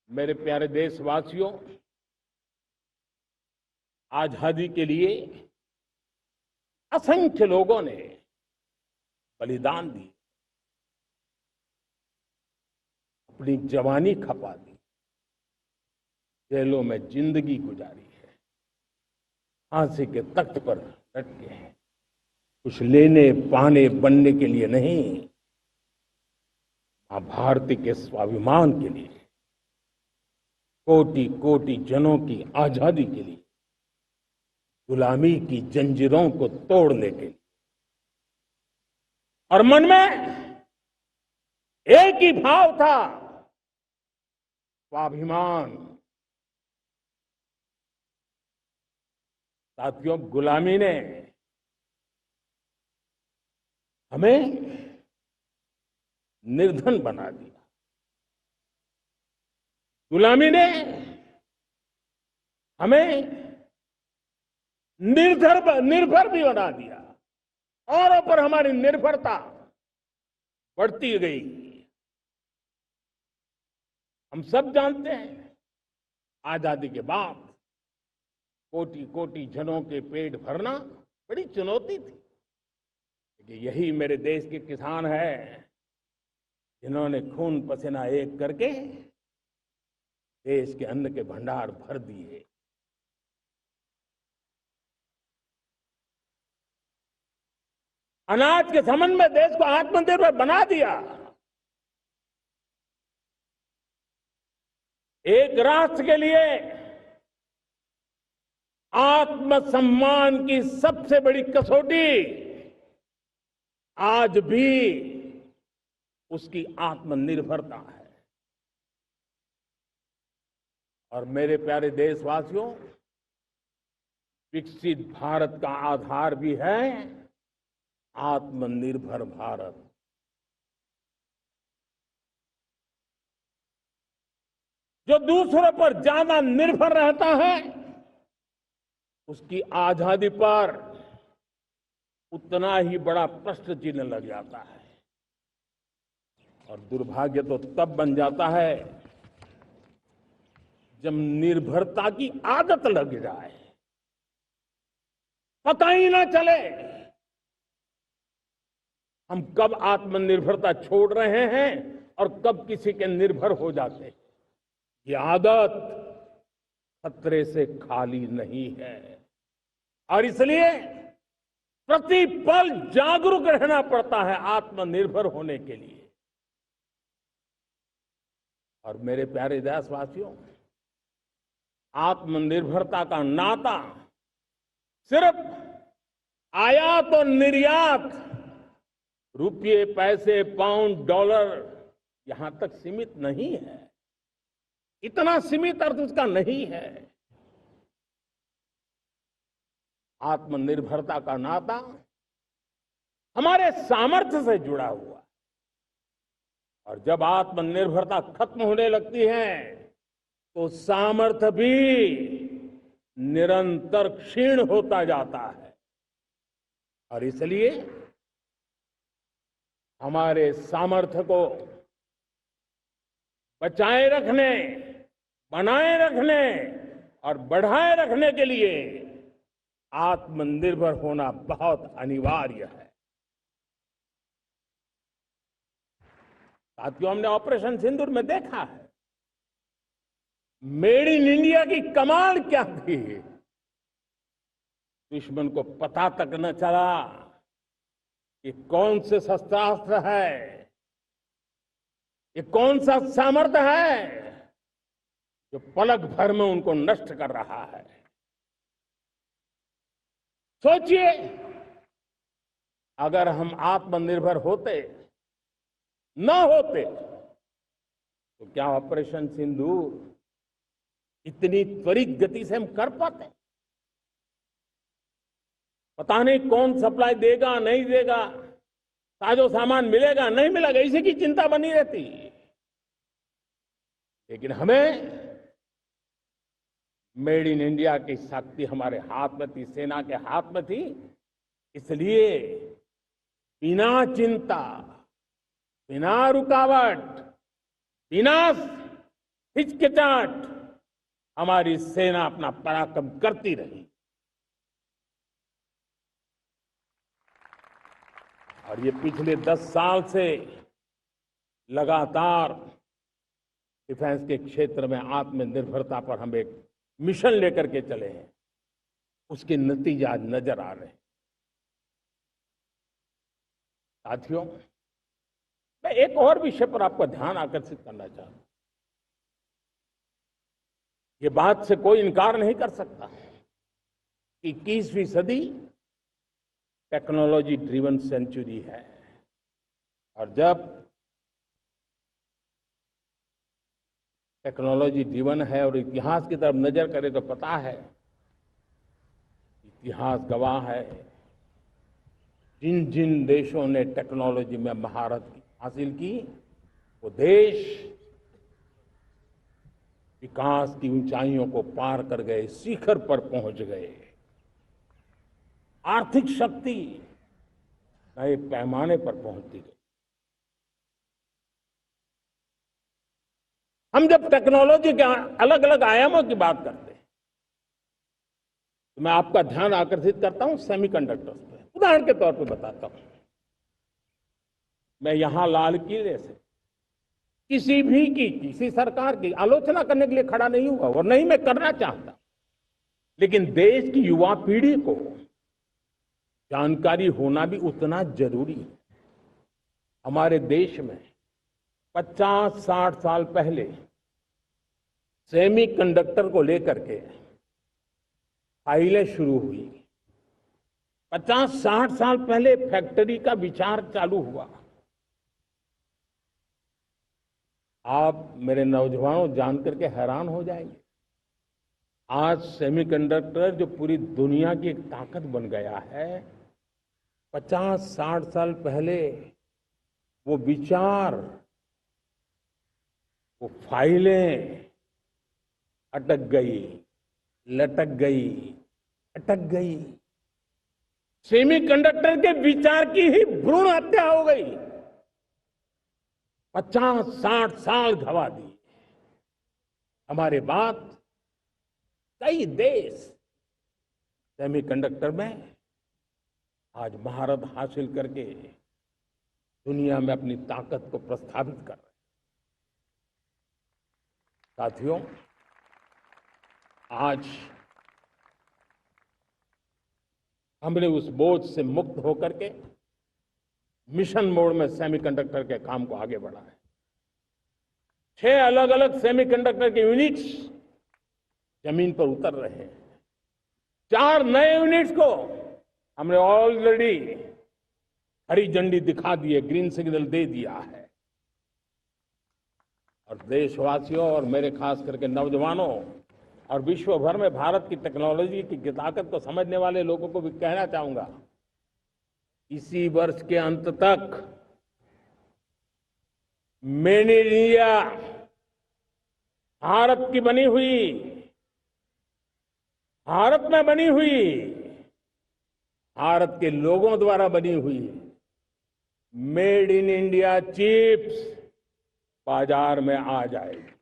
मेरे प्यारे देशवासियों, आजादी के लिए असंख्य लोगों ने बलिदान दी, अपनी जवानी खपा दी, जेलों में जिंदगी गुजारी है, फांसी के तख्त पर लटके हैं। कुछ लेने पाने बनने के लिए नहीं, मां भारती के स्वाभिमान के लिए, कोटि कोटि जनों की आजादी के लिए, गुलामी की जंजीरों को तोड़ने के लिए। और मन में एक ही भाव था, स्वाभिमान। साथियों, गुलामी ने हमें निर्धन बना दिया, गुलामी ने हमें निर्भर भी बना दिया, औरों पर हमारी निर्भरता बढ़ती गई। हम सब जानते हैं, आजादी के बाद कोटि कोटि जनों के पेट भरना बड़ी चुनौती थी। लेकिन यही मेरे देश के किसान हैं जिन्होंने खून पसीना एक करके देश के अन्न के भंडार भर दिए। अनाज के संबंध में देश को आत्मनिर्भर बना दिया। एक राष्ट्र के लिए आत्मसम्मान की सबसे बड़ी कसौटी आज भी उसकी आत्मनिर्भरता है। और मेरे प्यारे देशवासियों, विकसित भारत का आधार भी है आत्मनिर्भर भारत। जो दूसरों पर ज्यादा निर्भर रहता है, उसकी आजादी पर उतना ही बड़ा प्रश्न चिन्ह लग जाता है। और दुर्भाग्य तो तब बन जाता है जब निर्भरता की आदत लग जाए, पता ही ना चले हम कब आत्मनिर्भरता छोड़ रहे हैं और कब किसी के निर्भर हो जाते हैं। ये आदत खतरे से खाली नहीं है और इसलिए प्रतिपल जागरूक रहना पड़ता है आत्मनिर्भर होने के लिए। और मेरे प्यारे देशवासियों, आत्मनिर्भरता का नाता सिर्फ आयात और निर्यात, रुपये, पैसे, पाउंड, डॉलर यहां तक सीमित नहीं है। इतना सीमित अर्थ उसका नहीं है। आत्मनिर्भरता का नाता हमारे सामर्थ्य से जुड़ा हुआ है। और जब आत्मनिर्भरता खत्म होने लगती है तो सामर्थ्य भी निरंतर क्षीण होता जाता है। और इसलिए हमारे सामर्थ्य को बचाए रखने, बनाए रखने और बढ़ाए रखने के लिए आत्मनिर्भर होना बहुत अनिवार्य है। साथियों, हमने ऑपरेशन सिंदूर में देखा है मेड इन इंडिया की कमाल क्या थी। दुश्मन को पता तक न चला कि कौन से शस्त्रास्त्र है, ये कौन सा सामर्थ्य है जो पलक भर में उनको नष्ट कर रहा है। सोचिए, अगर हम आत्मनिर्भर होते न होते तो क्या ऑपरेशन सिंदूर इतनी त्वरित गति से हम कर पाते? पता नहीं कौन सप्लाई देगा नहीं देगा, साजो सामान मिलेगा नहीं मिलेगा, इसी की चिंता बनी रहती। लेकिन हमें मेड इन इंडिया की शक्ति हमारे हाथ में थी, सेना के हाथ में थी। इसलिए बिना चिंता, बिना रुकावट, बिना हिचकिचाहट हमारी सेना अपना पराक्रम करती रही। और ये पिछले 10 साल से लगातार डिफेंस के क्षेत्र में आत्मनिर्भरता पर हम एक मिशन लेकर के चले हैं, उसके नतीजे आज नजर आ रहे हैं। साथियों, मैं एक और विषय पर आपका ध्यान आकर्षित करना चाहता हूं। ये बात से कोई इनकार नहीं कर सकता कि 21वीं सदी टेक्नोलॉजी ड्रिवन सेंचुरी है। और जब टेक्नोलॉजी ड्रिवन है और इतिहास की तरफ नजर करें तो पता है, इतिहास गवाह है, जिन जिन देशों ने टेक्नोलॉजी में महारत हासिल की, वो देश विकास की ऊंचाइयों को पार कर गए, शिखर पर पहुंच गए। आर्थिक शक्ति नए पैमाने पर पहुंचती गई। हम जब टेक्नोलॉजी के अलग अलग आयामों की बात करते हैं तो मैं आपका ध्यान आकर्षित करता हूं सेमीकंडक्टर्स पे। उदाहरण के तौर पे बताता हूं, मैं यहां लाल किले से किसी सरकार की आलोचना करने के लिए खड़ा नहीं हुआ और नहीं मैं करना चाहता, लेकिन देश की युवा पीढ़ी को जानकारी होना भी उतना जरूरी है। हमारे देश में 50-60 साल पहले सेमीकंडक्टर को लेकर के फाइलें शुरू हुई। 50-60 साल पहले फैक्ट्री का विचार चालू हुआ। आप मेरे नौजवानों जानकर के हैरान हो जाएंगे, आज सेमीकंडक्टर जो पूरी दुनिया की एक ताकत बन गया है, 50-60 साल पहले वो विचार, वो फाइलें अटक गई, लटक गई, अटक गई। सेमीकंडक्टर के विचार की ही भ्रूण हत्या हो गई। 50-60 साल गवा दिए। हमारे बाद कई देश सेमीकंडक्टर में आज महारत हासिल करके दुनिया में अपनी ताकत को प्रस्थापित कर रहे हैं। साथियों, आज हमने उस बोझ से मुक्त होकर के मिशन मोड में सेमीकंडक्टर के काम को आगे बढ़ाया। 6 अलग अलग सेमीकंडक्टर के यूनिट्स जमीन पर उतर रहे हैं। 4 नए यूनिट्स को हमने ऑलरेडी हरी झंडी दिखा दी है, ग्रीन सिग्नल दे दिया है। और देशवासियों और मेरे खास करके नौजवानों और विश्व भर में भारत की टेक्नोलॉजी की ताकत को समझने वाले लोगों को भी कहना चाहूंगा, इसी वर्ष के अंत तक मेड इन इंडिया, भारत की बनी हुई, भारत में बनी हुई, भारत के लोगों द्वारा बनी हुई मेड इन इंडिया चिप्स बाजार में आ जाएगी।